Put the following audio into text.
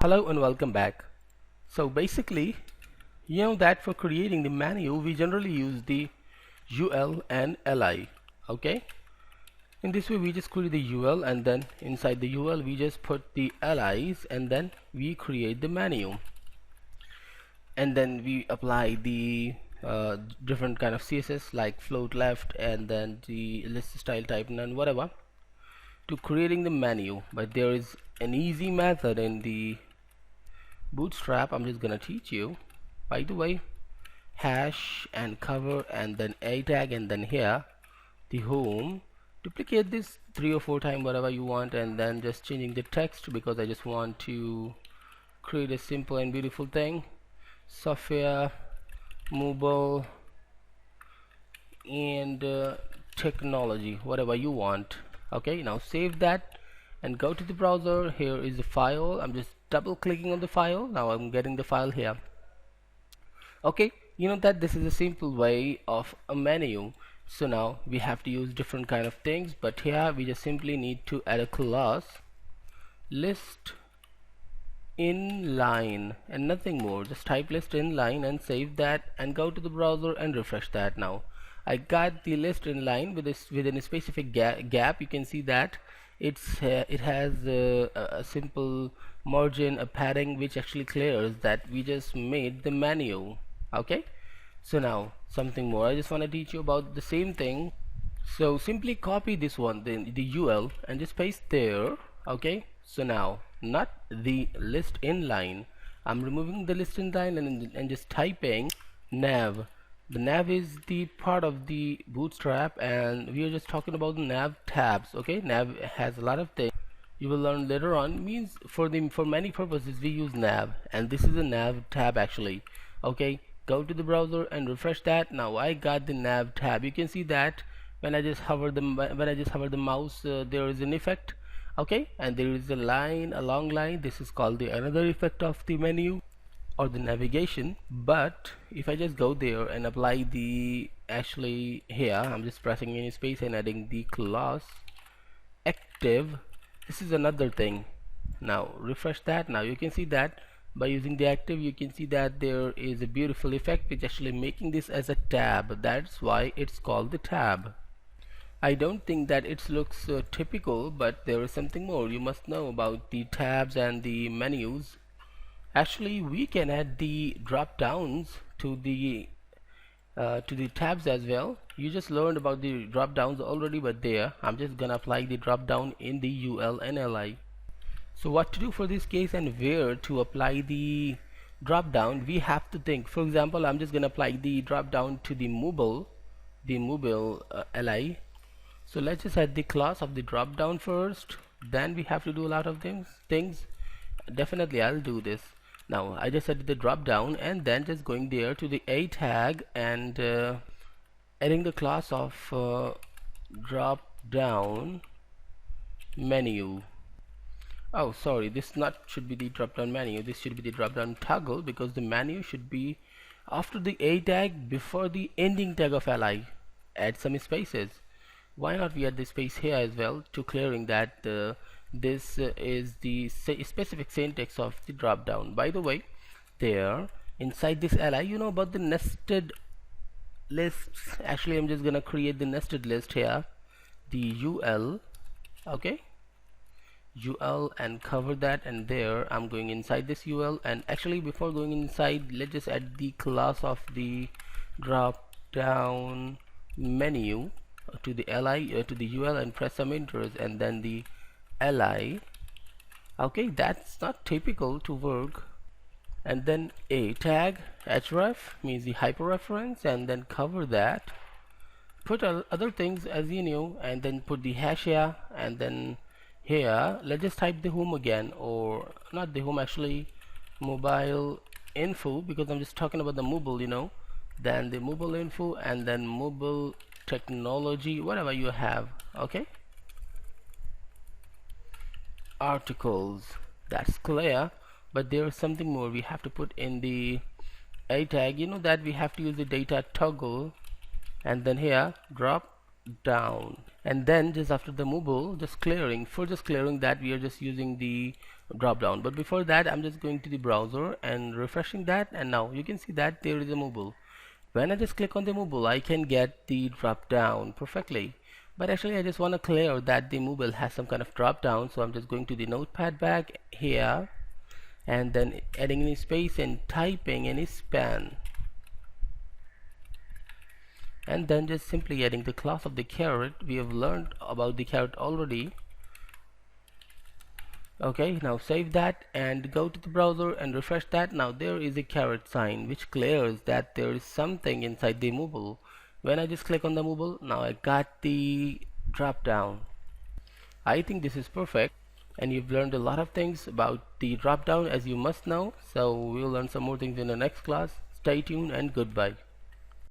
Hello and welcome back. So basically, you know that for creating the menu, we generally use the UL and LI. Okay. In this way, we just create the UL and then inside the UL, we just put the LIs and then we create the menu. And then we apply the different kind of CSS like float left and then the list style type and whatever to creating the menu. But there is an easy method in the Bootstrap I'm just gonna teach you. By the way, hash and cover and then a tag and then here the home. Duplicate this 3 or 4 times whatever you want and then just changing the text because I just want to create a simple and beautiful thing. Software, mobile and technology, whatever you want. Okay, now save that and go to the browser. Here is the file. I'm just double clicking on the file. Now I'm getting the file here. Okay, you know that this is a simple way of a menu. So now we have to use different kind of things, but here we just simply need to add a class list inline and nothing more. Just type list inline and save that and go to the browser and refresh that. Now I got the list inline with this within a specific gap. You can see that it has a simple margin, a padding, which actually clears that we just made the menu. Okay, so now something more I just want to teach you about the same thing. So simply copy this one, the UL, and just paste there. Okay, so now not the list inline, I'm removing the list inline and just typing nav. The nav is the part of the Bootstrap and we are just talking about the nav tabs. Okay, nav has a lot of things you will learn later on. Means for many purposes we use nav, and this is a nav tab actually. Okay, go to the browser and refresh that. Now I got the nav tab. You can see that when I just hover the mouse, there is an effect. Okay, and there is a line, a long line. This is called the another effect of the menu or the navigation. But if I just go there and apply the actually here, I'm just pressing any space and adding the class active. This is another thing. Now refresh that. Now you can see that by using the active, you can see that there is a beautiful effect which actually making this as a tab. That's why it's called the tab. I don't think that it looks typical, but there is something more you must know about the tabs and the menus. Actually, we can add the drop downs to the tabs as well. You just learned about the drop downs already, but there I'm just gonna apply the drop down in the UL and LI. So what to do for this case and where to apply the drop down, we have to think. For example, I'm just gonna apply the drop down to the mobile LI. So let's just add the class of the drop down first, then we have to do a lot of things. Definitely I'll do this. Now I just added the drop down and then just going there to the a tag and adding the class of drop down menu. Oh sorry, this not should be the drop down menu, this should be the drop down toggle, because the menu should be after the a tag before the ending tag of li. Add some spaces. Why not we add the space here as well to clearing that this is the specific syntax of the drop down. By the way, there inside this li, you know about the nested lists. Actually I'm just gonna create the nested list here, the UL. Okay, UL and cover that, and there I'm going inside this UL. And actually before going inside, let's just add the class of the drop down menu to the li to the UL and press some enters and then the li. Okay, that's not typical to work. And then a tag href means the hyperreference, and then cover that, put other things as you know, and then put the hash here, and then here let's just type the home again, or not the home, actually mobile info, because I'm just talking about the mobile, you know. Then the mobile info and then mobile technology, whatever you have. Okay, articles, that's clear. But there's something more we have to put in the a tag. You know that we have to use the data toggle, and then here drop down and then just after the mobile, just clearing that, we are just using the drop down. But before that, I'm just going to the browser and refreshing that, and now you can see that there is a mobile. When I just click on the mobile, I can get the drop down perfectly. But actually, I just want to clear that the mobile has some kind of drop down, so I'm just going to the notepad back here, and then adding any space and typing any span, and then just simply adding the class of the caret. We have learned about the caret already. Okay, now save that and go to the browser and refresh that. Now there is a caret sign which clears that there is something inside the mobile. When I just click on the mobile, now I got the drop down. I think this is perfect, and you've learned a lot of things about the drop down, as you must know. So we'll learn some more things in the next class. Stay tuned and goodbye.